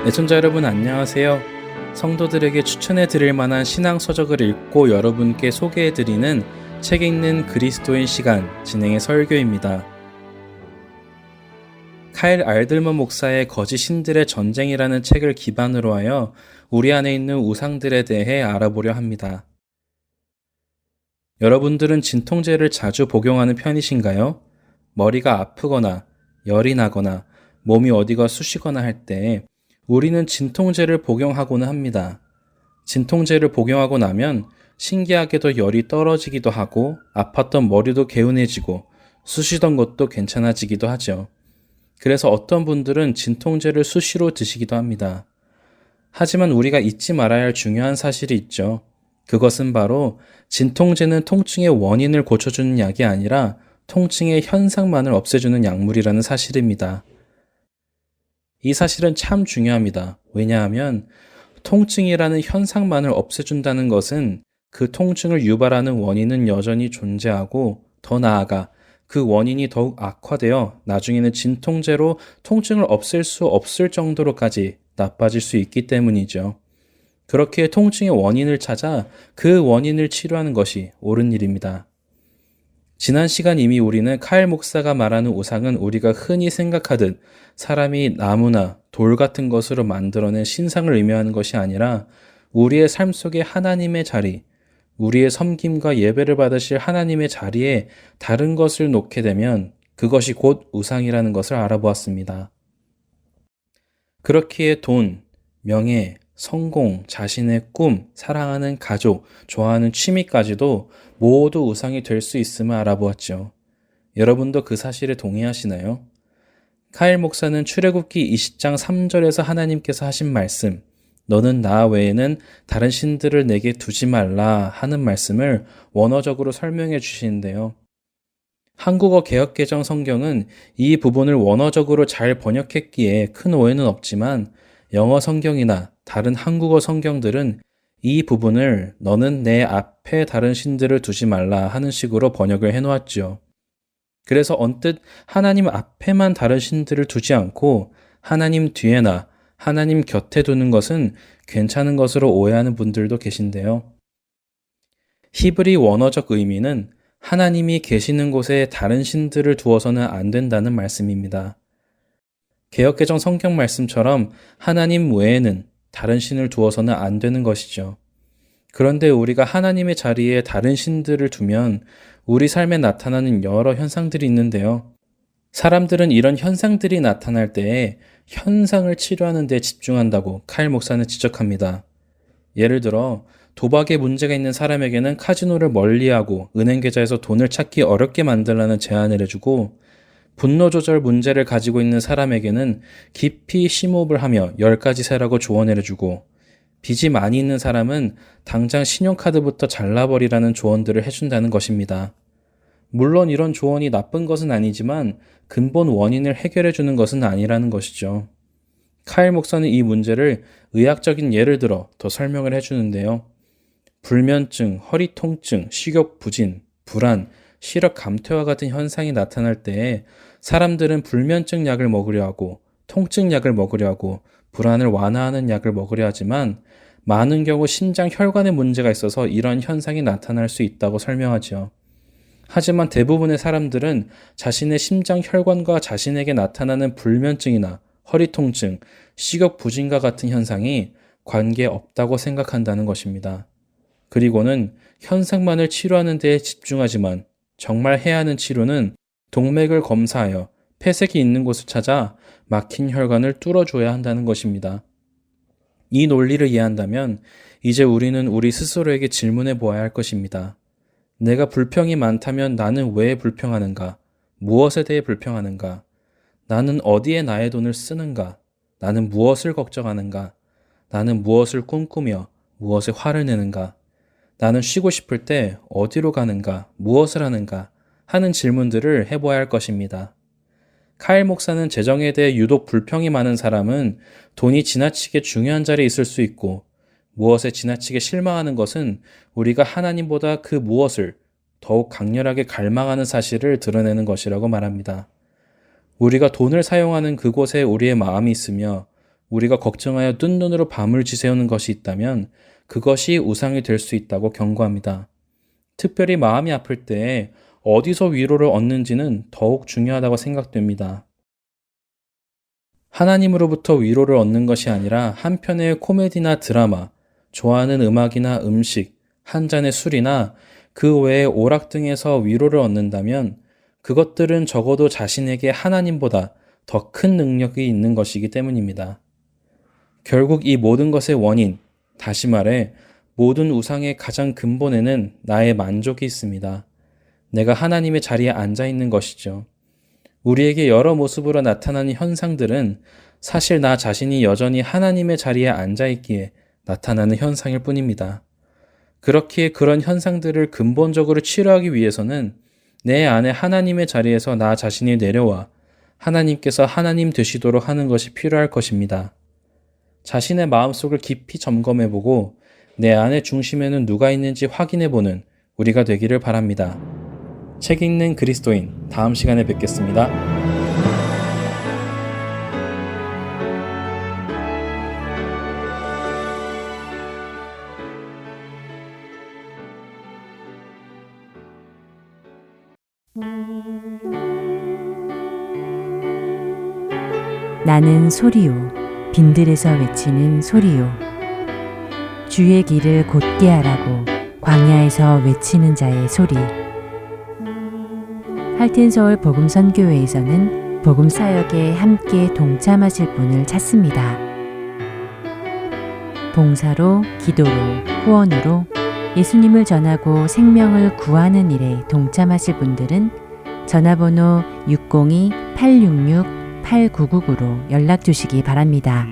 애청자 여러분 안녕하세요. 성도들에게 추천해 드릴 만한 신앙 서적을 읽고 여러분께 소개해 드리는 책 읽는 그리스도인 시간 진행의 설교입니다. 카일 알들먼 목사의 거짓 신들의 전쟁이라는 책을 기반으로 하여 우리 안에 있는 우상들에 대해 알아보려 합니다. 여러분들은 진통제를 자주 복용하는 편이신가요? 머리가 아프거나 열이 나거나 몸이 어디가 쑤시거나 할 때 우리는 진통제를 복용하고는 합니다. 진통제를 복용하고 나면 신기하게도 열이 떨어지기도 하고 아팠던 머리도 개운해지고 쑤시던 것도 괜찮아지기도 하죠. 그래서 어떤 분들은 진통제를 수시로 드시기도 합니다. 하지만 우리가 잊지 말아야 할 중요한 사실이 있죠. 그것은 바로 진통제는 통증의 원인을 고쳐주는 약이 아니라 통증의 현상만을 없애주는 약물이라는 사실입니다. 이 사실은 참 중요합니다. 왜냐하면 통증이라는 현상만을 없애준다는 것은 그 통증을 유발하는 원인은 여전히 존재하고 더 나아가 그 원인이 더욱 악화되어 나중에는 진통제로 통증을 없앨 수 없을 정도로까지 나빠질 수 있기 때문이죠. 그렇게 통증의 원인을 찾아 그 원인을 치료하는 것이 옳은 일입니다. 지난 시간 이미 우리는 카일 목사가 말하는 우상은 우리가 흔히 생각하듯 사람이 나무나 돌 같은 것으로 만들어낸 신상을 의미하는 것이 아니라 우리의 삶 속에 하나님의 자리, 우리의 섬김과 예배를 받으실 하나님의 자리에 다른 것을 놓게 되면 그것이 곧 우상이라는 것을 알아보았습니다. 그렇기에 돈, 명예, 성공, 자신의 꿈, 사랑하는 가족, 좋아하는 취미까지도 모두 우상이 될 수 있음을 알아보았죠. 여러분도 그 사실에 동의하시나요? 카일 목사는 출애굽기 20장 3절에서 하나님께서 하신 말씀, 너는 나 외에는 다른 신들을 내게 두지 말라 하는 말씀을 원어적으로 설명해 주시는데요. 한국어 개역개정 성경은 이 부분을 원어적으로 잘 번역했기에 큰 오해는 없지만 영어 성경이나 다른 한국어 성경들은 이 부분을 너는 내 앞에 다른 신들을 두지 말라 하는 식으로 번역을 해놓았죠. 그래서 언뜻 하나님 앞에만 다른 신들을 두지 않고 하나님 뒤에나 하나님 곁에 두는 것은 괜찮은 것으로 오해하는 분들도 계신데요. 히브리 원어적 의미는 하나님이 계시는 곳에 다른 신들을 두어서는 안 된다는 말씀입니다. 개역개정 성경 말씀처럼 하나님 외에는 다른 신을 두어서는 안 되는 것이죠. 그런데 우리가 하나님의 자리에 다른 신들을 두면 우리 삶에 나타나는 여러 현상들이 있는데요. 사람들은 이런 현상들이 나타날 때에 현상을 치료하는 데 집중한다고 카일 목사는 지적합니다. 예를 들어 도박에 문제가 있는 사람에게는 카지노를 멀리하고 은행 계좌에서 돈을 찾기 어렵게 만들라는 제안을 해주고 분노 조절 문제를 가지고 있는 사람에게는 깊이 심호흡을 하며 10가지 세라고 조언을 해주고 빚이 많이 있는 사람은 당장 신용카드부터 잘라버리라는 조언들을 해준다는 것입니다. 물론 이런 조언이 나쁜 것은 아니지만 근본 원인을 해결해주는 것은 아니라는 것이죠. 카일 목사는 이 문제를 의학적인 예를 들어 더 설명을 해주는데요. 불면증, 허리 통증, 식욕 부진, 불안, 시력 감퇴와 같은 현상이 나타날 때에 사람들은 불면증 약을 먹으려 하고 통증 약을 먹으려 하고 불안을 완화하는 약을 먹으려 하지만 많은 경우 심장 혈관에 문제가 있어서 이런 현상이 나타날 수 있다고 설명하죠. 하지만 대부분의 사람들은 자신의 심장 혈관과 자신에게 나타나는 불면증이나 허리 통증, 식욕 부진과 같은 현상이 관계없다고 생각한다는 것입니다. 그리고는 현상만을 치료하는 데에 집중하지만 정말 해야 하는 치료는 동맥을 검사하여 폐색이 있는 곳을 찾아 막힌 혈관을 뚫어줘야 한다는 것입니다. 이 논리를 이해한다면 이제 우리는 우리 스스로에게 질문해 보아야 할 것입니다. 내가 불평이 많다면 나는 왜 불평하는가? 무엇에 대해 불평하는가? 나는 어디에 나의 돈을 쓰는가? 나는 무엇을 걱정하는가? 나는 무엇을 꿈꾸며 무엇에 화를 내는가? 나는 쉬고 싶을 때 어디로 가는가? 무엇을 하는가? 하는 질문들을 해보아야 할 것입니다. 카일 목사는 재정에 대해 유독 불평이 많은 사람은 돈이 지나치게 중요한 자리에 있을 수 있고 무엇에 지나치게 실망하는 것은 우리가 하나님보다 그 무엇을 더욱 강렬하게 갈망하는 사실을 드러내는 것이라고 말합니다. 우리가 돈을 사용하는 그곳에 우리의 마음이 있으며 우리가 걱정하여 뜬 눈으로 밤을 지새우는 것이 있다면 그것이 우상이 될 수 있다고 경고합니다. 특별히 마음이 아플 때 어디서 위로를 얻는지는 더욱 중요하다고 생각됩니다. 하나님으로부터 위로를 얻는 것이 아니라 한 편의 코미디나 드라마, 좋아하는 음악이나 음식, 한 잔의 술이나 그 외의 오락 등에서 위로를 얻는다면 그것들은 적어도 자신에게 하나님보다 더 큰 능력이 있는 것이기 때문입니다. 결국 이 모든 것의 원인, 다시 말해 모든 우상의 가장 근본에는 나의 만족이 있습니다. 내가 하나님의 자리에 앉아 있는 것이죠. 우리에게 여러 모습으로 나타나는 현상들은 사실 나 자신이 여전히 하나님의 자리에 앉아 있기에 나타나는 현상일 뿐입니다. 그렇기에 그런 현상들을 근본적으로 치료하기 위해서는 내 안에 하나님의 자리에서 나 자신이 내려와 하나님께서 하나님 되시도록 하는 것이 필요할 것입니다. 자신의 마음속을 깊이 점검해보고 내 안의 중심에는 누가 있는지 확인해보는 우리가 되기를 바랍니다. 책 읽는 그리스도인, 다음 시간에 뵙겠습니다. 나는 소리요, 빈들에서 외치는 소리요. 주의 길을 곧게 하라고 광야에서 외치는 자의 소리. 할텐서울 복음선교회에서는 복음 사역에 함께 동참하실 분을 찾습니다. 봉사로, 기도로, 후원으로 예수님을 전하고 생명을 구하는 일에 동참하실 분들은 전화번호 602-866-8999로 연락 주시기 바랍니다.